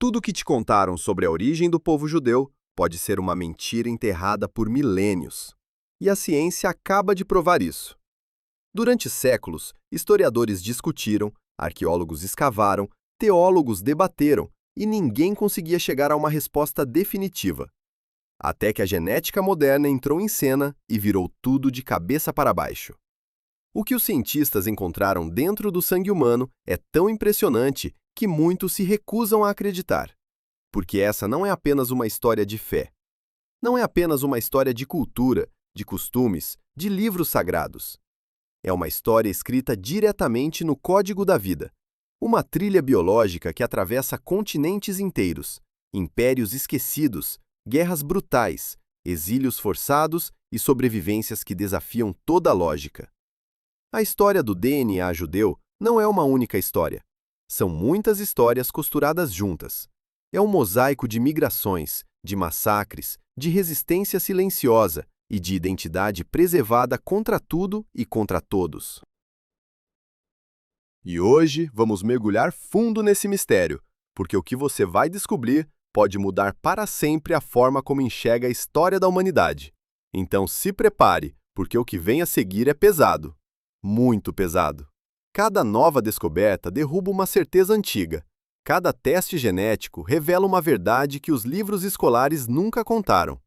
Tudo o que te contaram sobre a origem do povo judeu pode ser uma mentira enterrada por milênios. E a ciência acaba de provar isso. Durante séculos, historiadores discutiram, arqueólogos escavaram, teólogos debateram e ninguém conseguia chegar a uma resposta definitiva. Até que a genética moderna entrou em cena e virou tudo de cabeça para baixo. O que os cientistas encontraram dentro do sangue humano é tão impressionante que muitos se recusam a acreditar. Porque essa não é apenas uma história de fé. Não é apenas uma história de cultura, de costumes, de livros sagrados. É uma história escrita diretamente no código da vida. Uma trilha biológica que atravessa continentes inteiros, impérios esquecidos, guerras brutais, exílios forçados e sobrevivências que desafiam toda a lógica. A história do DNA judeu não é uma única história. São muitas histórias costuradas juntas. É um mosaico de migrações, de massacres, de resistência silenciosa e de identidade preservada contra tudo e contra todos. E hoje vamos mergulhar fundo nesse mistério, porque o que você vai descobrir pode mudar para sempre a forma como enxerga a história da humanidade. Então se prepare, porque o que vem a seguir é pesado. Muito pesado. Cada nova descoberta derruba uma certeza antiga. Cada teste genético revela uma verdade que os livros escolares nunca contaram.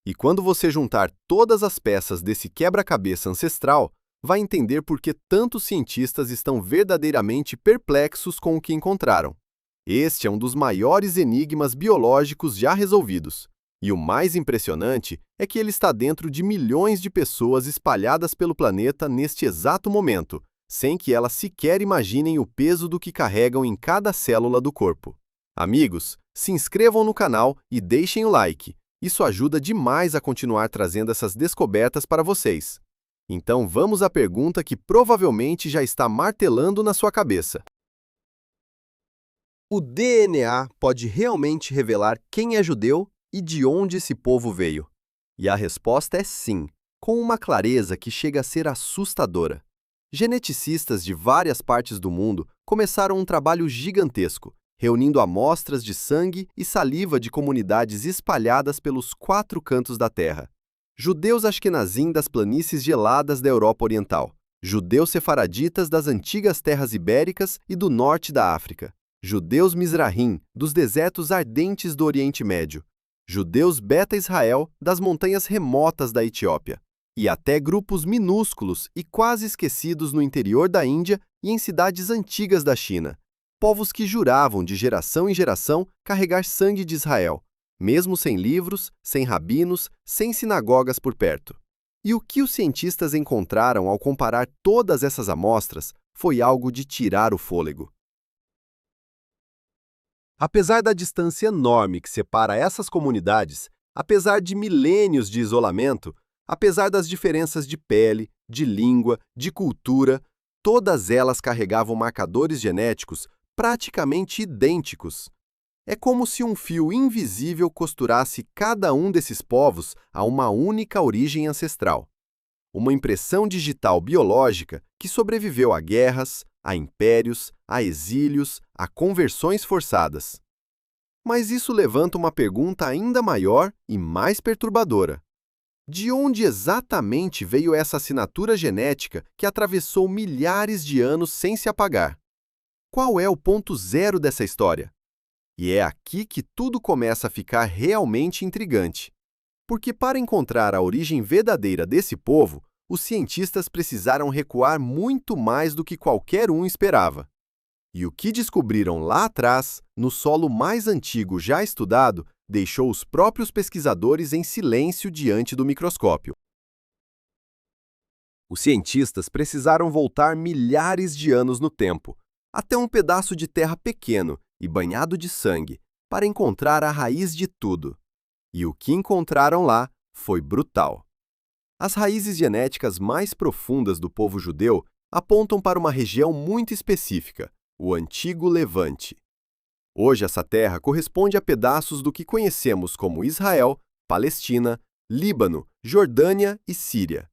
E quando você juntar todas as peças desse quebra-cabeça ancestral, vai entender por que tantos cientistas estão verdadeiramente perplexos com o que encontraram. Este é um dos maiores enigmas biológicos já resolvidos. E o mais impressionante é que ele está dentro de milhões de pessoas espalhadas pelo planeta neste exato momento, sem que elas sequer imaginem o peso do que carregam em cada célula do corpo. Amigos, se inscrevam no canal e deixem o like. Isso ajuda demais a continuar trazendo essas descobertas para vocês. Então vamos à pergunta que provavelmente já está martelando na sua cabeça. O DNA pode realmente revelar quem é judeu e de onde esse povo veio? E a resposta é sim, com uma clareza que chega a ser assustadora. Geneticistas de várias partes do mundo começaram um trabalho gigantesco, reunindo amostras de sangue e saliva de comunidades espalhadas pelos 4 cantos da Terra. Judeus Ashkenazim das planícies geladas da Europa Oriental, judeus sefaraditas das antigas terras ibéricas e do norte da África, judeus Mizrahim dos desertos ardentes do Oriente Médio, judeus Beta Israel das montanhas remotas da Etiópia, e até grupos minúsculos e quase esquecidos no interior da Índia e em cidades antigas da China, povos que juravam de geração em geração carregar sangue de Israel, mesmo sem livros, sem rabinos, sem sinagogas por perto. E o que os cientistas encontraram ao comparar todas essas amostras foi algo de tirar o fôlego. Apesar da distância enorme que separa essas comunidades, apesar de milênios de isolamento, apesar das diferenças de pele, de língua, de cultura, todas elas carregavam marcadores genéticos praticamente idênticos. É como se um fio invisível costurasse cada um desses povos a uma única origem ancestral. Uma impressão digital biológica que sobreviveu a guerras, a impérios, a exílios, a conversões forçadas. Mas isso levanta uma pergunta ainda maior e mais perturbadora. De onde exatamente veio essa assinatura genética que atravessou milhares de anos sem se apagar? Qual é o ponto zero dessa história? E é aqui que tudo começa a ficar realmente intrigante. Porque para encontrar a origem verdadeira desse povo, os cientistas precisaram recuar muito mais do que qualquer um esperava. E o que descobriram lá atrás, no solo mais antigo já estudado, deixou os próprios pesquisadores em silêncio diante do microscópio. Os cientistas precisaram voltar milhares de anos no tempo, até um pedaço de terra pequeno e banhado de sangue, para encontrar a raiz de tudo. E o que encontraram lá foi brutal. As raízes genéticas mais profundas do povo judeu apontam para uma região muito específica, o Antigo Levante. Hoje essa terra corresponde a pedaços do que conhecemos como Israel, Palestina, Líbano, Jordânia e Síria.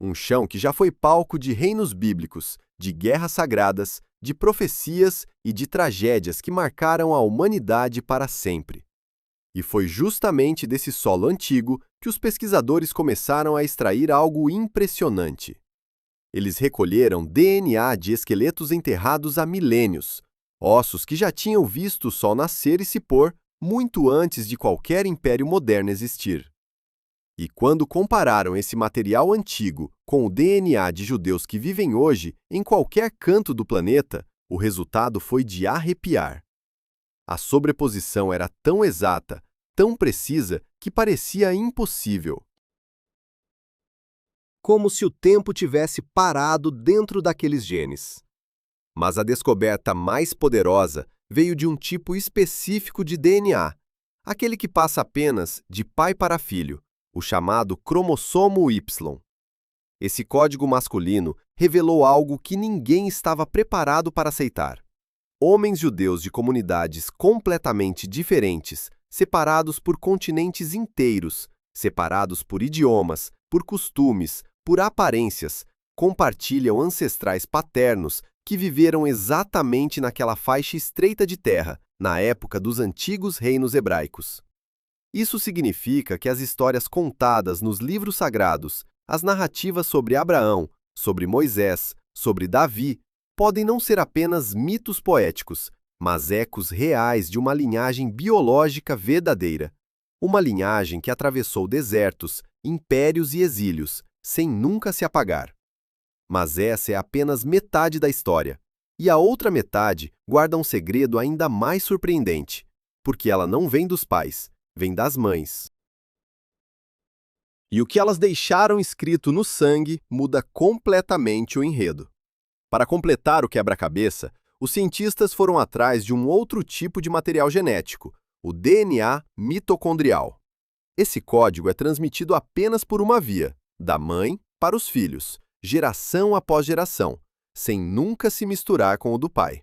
Um chão que já foi palco de reinos bíblicos, de guerras sagradas, de profecias e de tragédias que marcaram a humanidade para sempre. E foi justamente desse solo antigo que os pesquisadores começaram a extrair algo impressionante. Eles recolheram DNA de esqueletos enterrados há milênios, ossos que já tinham visto o sol nascer e se pôr muito antes de qualquer império moderno existir. E quando compararam esse material antigo com o DNA de judeus que vivem hoje em qualquer canto do planeta, o resultado foi de arrepiar. A sobreposição era tão exata, tão precisa, que parecia impossível. Como se o tempo tivesse parado dentro daqueles genes. Mas a descoberta mais poderosa veio de um tipo específico de DNA, aquele que passa apenas de pai para filho, o chamado cromossomo Y. Esse código masculino revelou algo que ninguém estava preparado para aceitar. Homens judeus de comunidades completamente diferentes, separados por continentes inteiros, separados por idiomas, por costumes, por aparências, compartilham ancestrais paternos que viveram exatamente naquela faixa estreita de terra, na época dos antigos reinos hebraicos. Isso significa que as histórias contadas nos livros sagrados, as narrativas sobre Abraão, sobre Moisés, sobre Davi, podem não ser apenas mitos poéticos, mas ecos reais de uma linhagem biológica verdadeira. Uma linhagem que atravessou desertos, impérios e exílios, sem nunca se apagar. Mas essa é apenas metade da história. E a outra metade guarda um segredo ainda mais surpreendente, porque ela não vem dos pais, vem das mães. E o que elas deixaram escrito no sangue muda completamente o enredo. Para completar o quebra-cabeça, os cientistas foram atrás de um outro tipo de material genético, o DNA mitocondrial. Esse código é transmitido apenas por uma via, da mãe para os filhos, geração após geração, sem nunca se misturar com o do pai.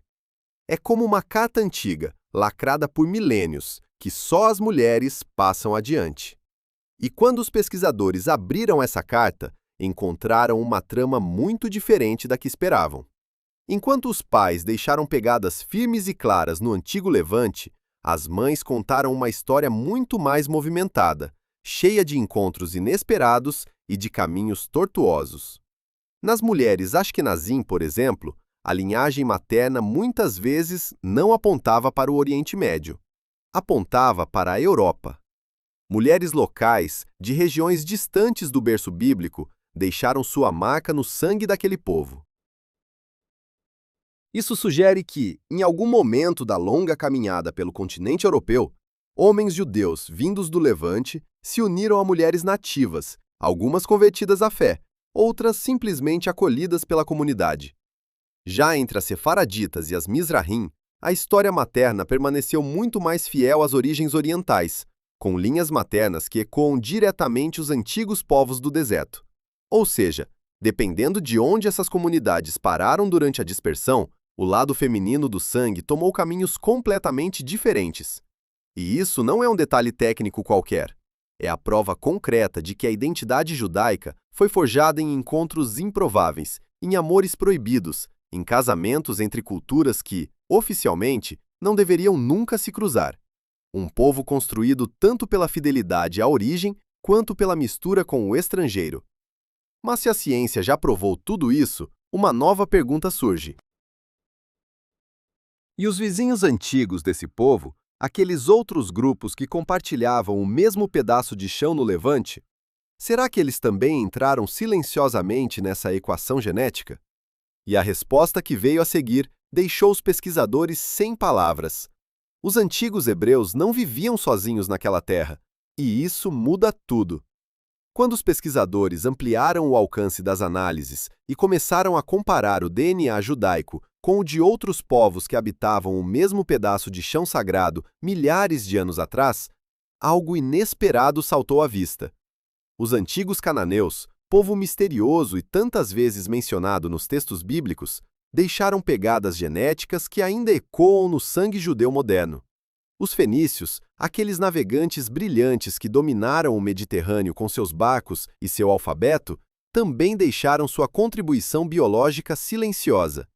É como uma carta antiga, lacrada por milênios, que só as mulheres passam adiante. E quando os pesquisadores abriram essa carta, encontraram uma trama muito diferente da que esperavam. Enquanto os pais deixaram pegadas firmes e claras no antigo Levante, as mães contaram uma história muito mais movimentada, cheia de encontros inesperados e de caminhos tortuosos. Nas mulheres Ashkenazim, por exemplo, a linhagem materna muitas vezes não apontava para o Oriente Médio. Apontava para a Europa. Mulheres locais, de regiões distantes do berço bíblico, deixaram sua marca no sangue daquele povo. Isso sugere que, em algum momento da longa caminhada pelo continente europeu, homens judeus vindos do Levante se uniram a mulheres nativas, algumas convertidas à fé, outras simplesmente acolhidas pela comunidade. Já entre as sefaraditas e as Mizrahim, a história materna permaneceu muito mais fiel às origens orientais, com linhas maternas que ecoam diretamente os antigos povos do deserto. Ou seja, dependendo de onde essas comunidades pararam durante a dispersão, o lado feminino do sangue tomou caminhos completamente diferentes. E isso não é um detalhe técnico qualquer. É a prova concreta de que a identidade judaica foi forjada em encontros improváveis, em amores proibidos, em casamentos entre culturas que, oficialmente, não deveriam nunca se cruzar. Um povo construído tanto pela fidelidade à origem quanto pela mistura com o estrangeiro. Mas se a ciência já provou tudo isso, uma nova pergunta surge. E os vizinhos antigos desse povo, aqueles outros grupos que compartilhavam o mesmo pedaço de chão no Levante, será que eles também entraram silenciosamente nessa equação genética? E a resposta que veio a seguir deixou os pesquisadores sem palavras. Os antigos hebreus não viviam sozinhos naquela terra, e isso muda tudo. Quando os pesquisadores ampliaram o alcance das análises e começaram a comparar o DNA judaico com o de outros povos que habitavam o mesmo pedaço de chão sagrado milhares de anos atrás, algo inesperado saltou à vista. Os antigos cananeus, povo misterioso e tantas vezes mencionado nos textos bíblicos, deixaram pegadas genéticas que ainda ecoam no sangue judeu moderno. Os fenícios, aqueles navegantes brilhantes que dominaram o Mediterrâneo com seus barcos e seu alfabeto, também deixaram sua contribuição biológica silenciosa.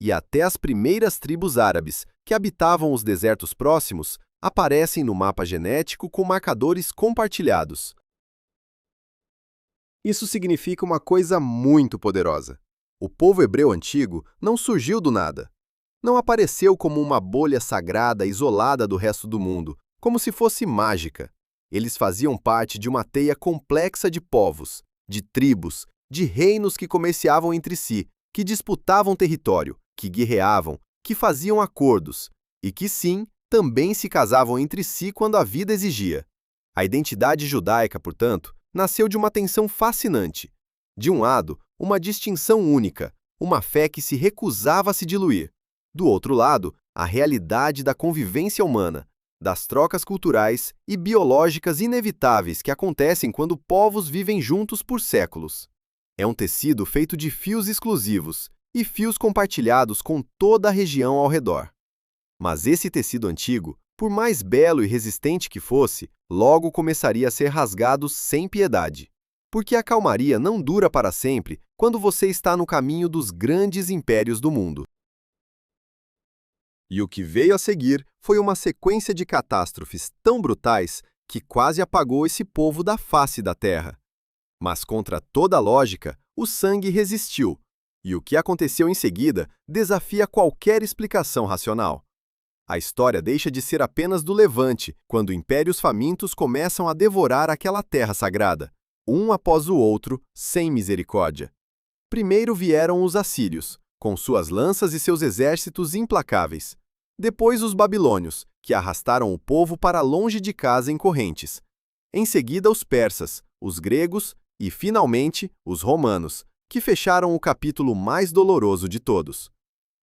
e até as primeiras tribos árabes, que habitavam os desertos próximos, aparecem no mapa genético com marcadores compartilhados. Isso significa uma coisa muito poderosa. O povo hebreu antigo não surgiu do nada. Não apareceu como uma bolha sagrada isolada do resto do mundo, como se fosse mágica. Eles faziam parte de uma teia complexa de povos, de tribos, de reinos que comerciavam entre si, que disputavam território, que guerreavam, que faziam acordos e que, sim, também se casavam entre si quando a vida exigia. A identidade judaica, portanto, nasceu de uma tensão fascinante. De um lado, uma distinção única, uma fé que se recusava a se diluir. Do outro lado, a realidade da convivência humana, das trocas culturais e biológicas inevitáveis que acontecem quando povos vivem juntos por séculos. É um tecido feito de fios exclusivos e fios compartilhados com toda a região ao redor. Mas esse tecido antigo, por mais belo e resistente que fosse, logo começaria a ser rasgado sem piedade. Porque a calmaria não dura para sempre quando você está no caminho dos grandes impérios do mundo. E o que veio a seguir foi uma sequência de catástrofes tão brutais que quase apagou esse povo da face da terra. Mas contra toda lógica, o sangue resistiu, e o que aconteceu em seguida desafia qualquer explicação racional. A história deixa de ser apenas do levante, quando impérios famintos começam a devorar aquela terra sagrada, um após o outro, sem misericórdia. Primeiro vieram os assírios, com suas lanças e seus exércitos implacáveis. Depois os babilônios, que arrastaram o povo para longe de casa em correntes. Em seguida os persas, os gregos e, finalmente, os romanos, que fecharam o capítulo mais doloroso de todos.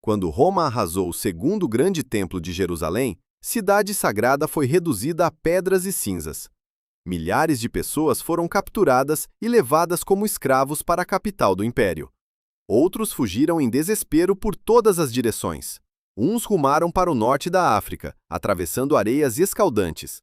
Quando Roma arrasou o segundo grande templo de Jerusalém, cidade sagrada foi reduzida a pedras e cinzas. Milhares de pessoas foram capturadas e levadas como escravos para a capital do império. Outros fugiram em desespero por todas as direções. Uns rumaram para o norte da África, atravessando areias escaldantes.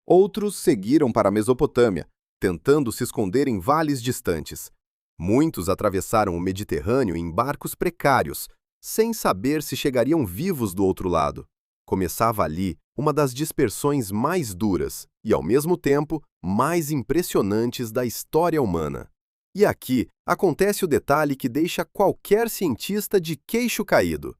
Outros seguiram para a Mesopotâmia, tentando se esconder em vales distantes. Muitos atravessaram o Mediterrâneo em barcos precários, sem saber se chegariam vivos do outro lado. Começava ali uma das dispersões mais duras e, ao mesmo tempo, mais impressionantes da história humana. E aqui acontece o detalhe que deixa qualquer cientista de queixo caído.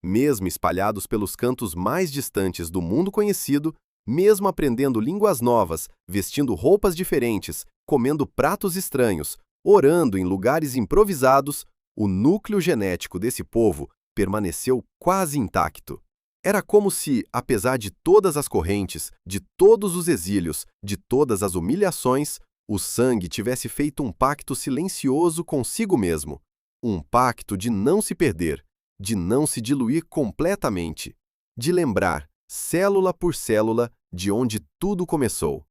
Mesmo espalhados pelos cantos mais distantes do mundo conhecido, mesmo aprendendo línguas novas, vestindo roupas diferentes, comendo pratos estranhos, orando em lugares improvisados, o núcleo genético desse povo permaneceu quase intacto. Era como se, apesar de todas as correntes, de todos os exílios, de todas as humilhações, o sangue tivesse feito um pacto silencioso consigo mesmo. Um pacto de não se perder, de não se diluir completamente, de lembrar, célula por célula, de onde tudo começou.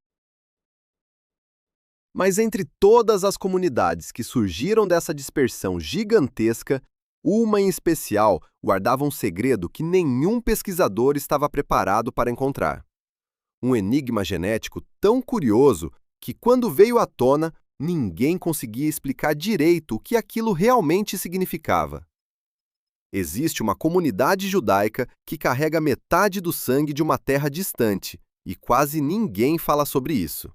Mas entre todas as comunidades que surgiram dessa dispersão gigantesca, uma em especial guardava um segredo que nenhum pesquisador estava preparado para encontrar. Um enigma genético tão curioso que, quando veio à tona, ninguém conseguia explicar direito o que aquilo realmente significava. Existe uma comunidade judaica que carrega metade do sangue de uma terra distante, e quase ninguém fala sobre isso.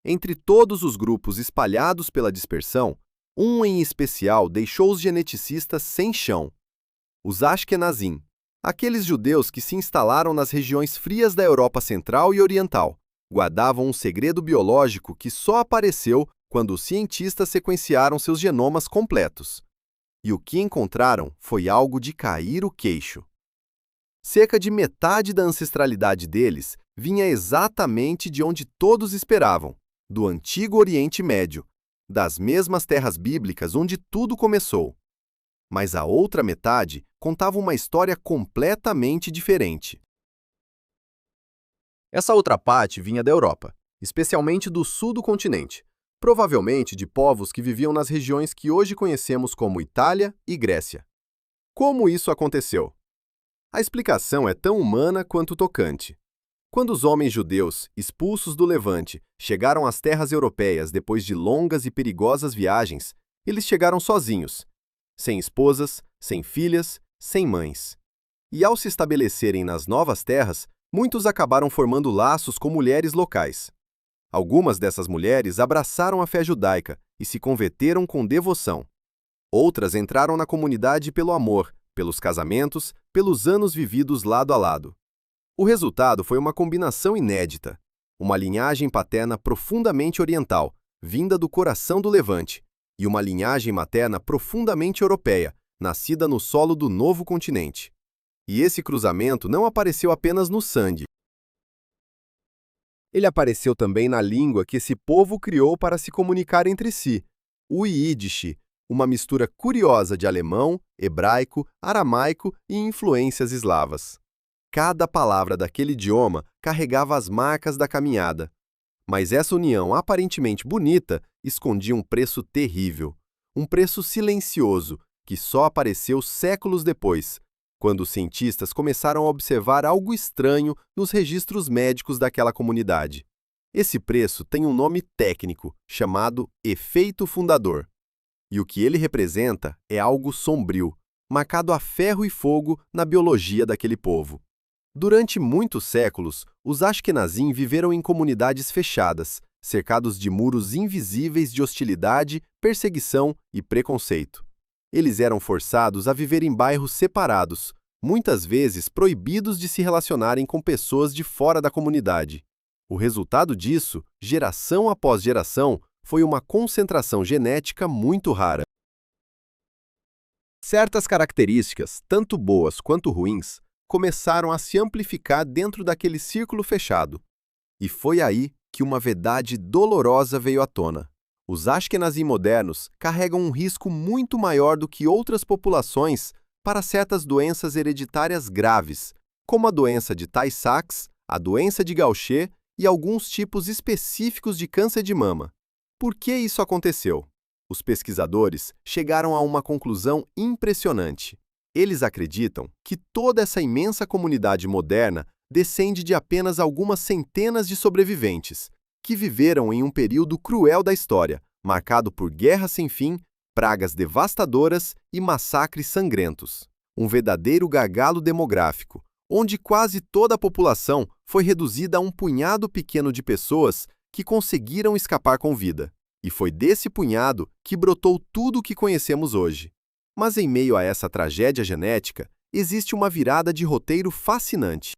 Entre todos os grupos espalhados pela dispersão, um em especial deixou os geneticistas sem chão: os Ashkenazim, aqueles judeus que se instalaram nas regiões frias da Europa Central e Oriental, guardavam um segredo biológico que só apareceu quando os cientistas sequenciaram seus genomas completos. E o que encontraram foi algo de cair o queixo. Cerca de metade da ancestralidade deles vinha exatamente de onde todos esperavam, do antigo Oriente Médio, das mesmas terras bíblicas onde tudo começou. Mas a outra metade contava uma história completamente diferente. Essa outra parte vinha da Europa, especialmente do sul do continente, provavelmente de povos que viviam nas regiões que hoje conhecemos como Itália e Grécia. Como isso aconteceu? A explicação é tão humana quanto tocante. Quando os homens judeus, expulsos do Levante, chegaram às terras europeias depois de longas e perigosas viagens, eles chegaram sozinhos. sem esposas, sem filhas, sem mães. E ao se estabelecerem nas novas terras, muitos acabaram formando laços com mulheres locais. Algumas dessas mulheres abraçaram a fé judaica e se converteram com devoção. Outras entraram na comunidade pelo amor, pelos casamentos, pelos anos vividos lado a lado. O resultado foi uma combinação inédita. Uma linhagem paterna profundamente oriental, vinda do coração do Levante, e uma linhagem materna profundamente europeia, nascida no solo do novo continente. E esse cruzamento não apareceu apenas no sangue. Ele apareceu também na língua que esse povo criou para se comunicar entre si, o Yiddish, uma mistura curiosa de alemão, hebraico, aramaico e influências eslavas. Cada palavra daquele idioma carregava as marcas da caminhada. Mas essa união aparentemente bonita escondia um preço terrível, um preço silencioso que só apareceu séculos depois, quando os cientistas começaram a observar algo estranho nos registros médicos daquela comunidade. Esse preço tem um nome técnico, chamado efeito fundador. E o que ele representa é algo sombrio, marcado a ferro e fogo na biologia daquele povo. Durante muitos séculos, os Ashkenazim viveram em comunidades fechadas, cercados de muros invisíveis de hostilidade, perseguição e preconceito. Eles eram forçados a viver em bairros separados, muitas vezes proibidos de se relacionarem com pessoas de fora da comunidade. O resultado disso, geração após geração, foi uma concentração genética muito rara. Certas características, tanto boas quanto ruins, começaram a se amplificar dentro daquele círculo fechado. E foi aí que uma verdade dolorosa veio à tona. Os Ashkenazim modernos carregam um risco muito maior do que outras populações para certas doenças hereditárias graves, como a doença de Tay-Sachs, a doença de Gaucher e alguns tipos específicos de câncer de mama. Por que isso aconteceu? Os pesquisadores chegaram a uma conclusão impressionante. Eles acreditam que toda essa imensa comunidade moderna descende de apenas algumas centenas de sobreviventes, que viveram em um período cruel da história, marcado por guerras sem fim, pragas devastadoras e massacres sangrentos. Um verdadeiro gargalo demográfico, onde quase toda a população foi reduzida a um punhado pequeno de pessoas que conseguiram escapar com vida. E foi desse punhado que brotou tudo o que conhecemos hoje. Mas em meio a essa tragédia genética, existe uma virada de roteiro fascinante.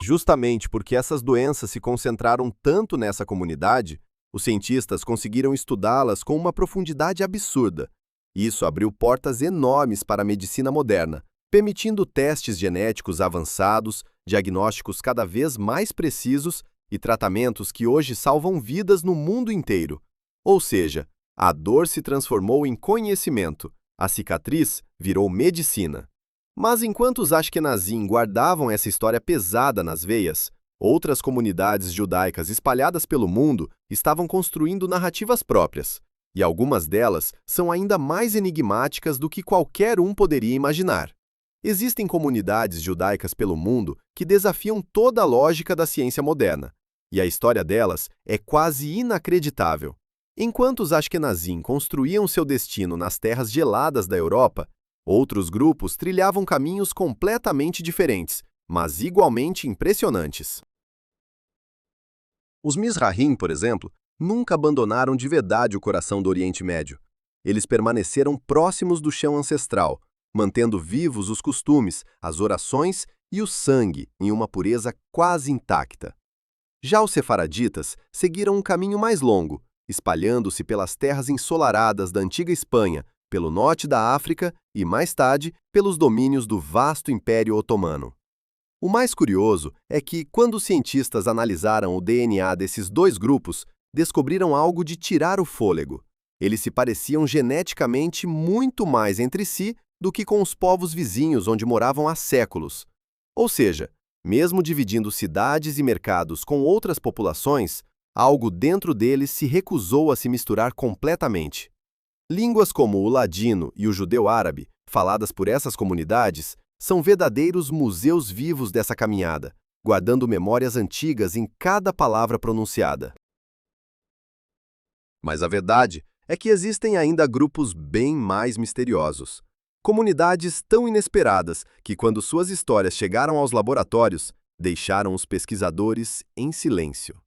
Justamente porque essas doenças se concentraram tanto nessa comunidade, os cientistas conseguiram estudá-las com uma profundidade absurda. Isso abriu portas enormes para a medicina moderna, permitindo testes genéticos avançados, diagnósticos cada vez mais precisos e tratamentos que hoje salvam vidas no mundo inteiro. Ou seja, a dor se transformou em conhecimento, a cicatriz virou medicina. Mas enquanto os Ashkenazim guardavam essa história pesada nas veias, outras comunidades judaicas espalhadas pelo mundo estavam construindo narrativas próprias, e algumas delas são ainda mais enigmáticas do que qualquer um poderia imaginar. Existem comunidades judaicas pelo mundo que desafiam toda a lógica da ciência moderna, e a história delas é quase inacreditável. Enquanto os Ashkenazim construíam seu destino nas terras geladas da Europa, outros grupos trilhavam caminhos completamente diferentes, mas igualmente impressionantes. Os Mizrahim, por exemplo, nunca abandonaram de verdade o coração do Oriente Médio. Eles permaneceram próximos do chão ancestral, mantendo vivos os costumes, as orações e o sangue em uma pureza quase intacta. Já os sefaraditas seguiram um caminho mais longo, espalhando-se pelas terras ensolaradas da antiga Espanha, pelo norte da África e, mais tarde, pelos domínios do vasto Império Otomano. O mais curioso é que, quando os cientistas analisaram o DNA desses dois grupos, descobriram algo de tirar o fôlego. Eles se pareciam geneticamente muito mais entre si do que com os povos vizinhos onde moravam há séculos. Ou seja, mesmo dividindo cidades e mercados com outras populações, algo dentro deles se recusou a se misturar completamente. Línguas como o ladino e o judeu-árabe, faladas por essas comunidades, são verdadeiros museus vivos dessa caminhada, guardando memórias antigas em cada palavra pronunciada. Mas a verdade é que existem ainda grupos bem mais misteriosos. Comunidades tão inesperadas que, quando suas histórias chegaram aos laboratórios, deixaram os pesquisadores em silêncio.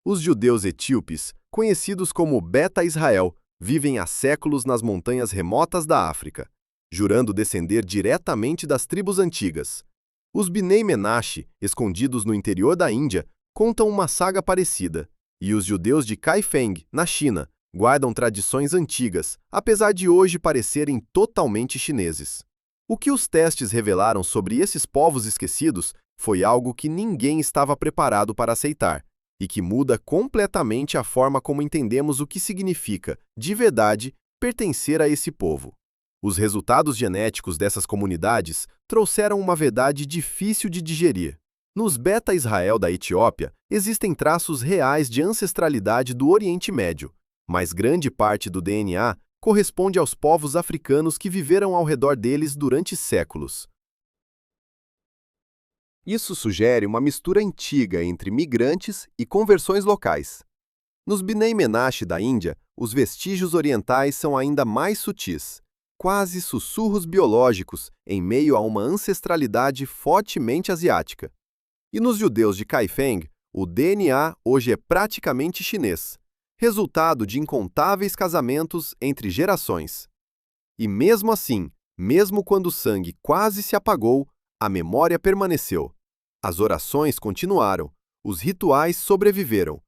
Os judeus etíopes, conhecidos como Beta Israel, vivem há séculos nas montanhas remotas da África, jurando descender diretamente das tribos antigas. Os Bnei Menashe, escondidos no interior da Índia, contam uma saga parecida, e os judeus de Kaifeng, na China, guardam tradições antigas, apesar de hoje parecerem totalmente chineses. O que os testes revelaram sobre esses povos esquecidos foi algo que ninguém estava preparado para aceitar, e que muda completamente a forma como entendemos o que significa, de verdade, pertencer a esse povo. Os resultados genéticos dessas comunidades trouxeram uma verdade difícil de digerir. Nos Beta Israel da Etiópia, existem traços reais de ancestralidade do Oriente Médio, mas grande parte do DNA corresponde aos povos africanos que viveram ao redor deles durante séculos. Isso sugere uma mistura antiga entre migrantes e conversões locais. Nos Bnei Menashe da Índia, os vestígios orientais são ainda mais sutis, quase sussurros biológicos em meio a uma ancestralidade fortemente asiática. E nos judeus de Kaifeng, o DNA hoje é praticamente chinês, resultado de incontáveis casamentos entre gerações. E mesmo assim, mesmo quando o sangue quase se apagou, a memória permaneceu. As orações continuaram, os rituais sobreviveram.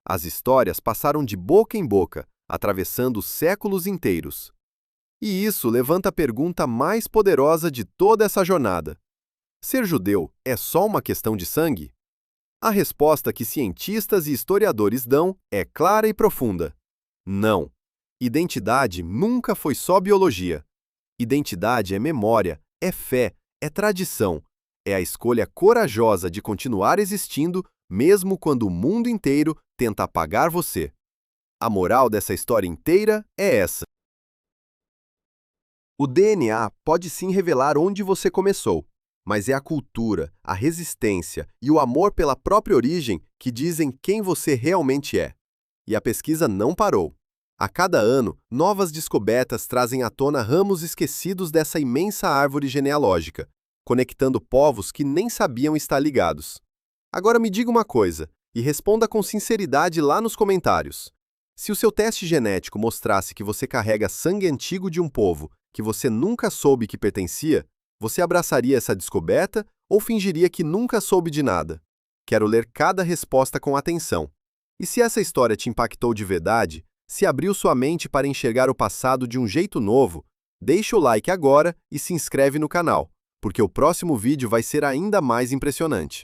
As histórias passaram de boca em boca, atravessando séculos inteiros. E isso levanta a pergunta mais poderosa de toda essa jornada. Ser judeu é só uma questão de sangue? A resposta que cientistas e historiadores dão é clara e profunda. Não. Identidade nunca foi só biologia. Identidade é memória, é fé, é tradição. É a escolha corajosa de continuar existindo mesmo quando o mundo inteiro tenta apagar você. A moral dessa história inteira é essa. O DNA pode sim revelar onde você começou, mas é a cultura, a resistência e o amor pela própria origem que dizem quem você realmente é. E a pesquisa não parou. A cada ano, novas descobertas trazem à tona ramos esquecidos dessa imensa árvore genealógica, conectando povos que nem sabiam estar ligados. Agora me diga uma coisa, e responda com sinceridade lá nos comentários. Se o seu teste genético mostrasse que você carrega sangue antigo de um povo que você nunca soube que pertencia, você abraçaria essa descoberta ou fingiria que nunca soube de nada? Quero ler cada resposta com atenção. E se essa história te impactou de verdade, se abriu sua mente para enxergar o passado de um jeito novo, deixa o like agora e se inscreve no canal, porque o próximo vídeo vai ser ainda mais impressionante.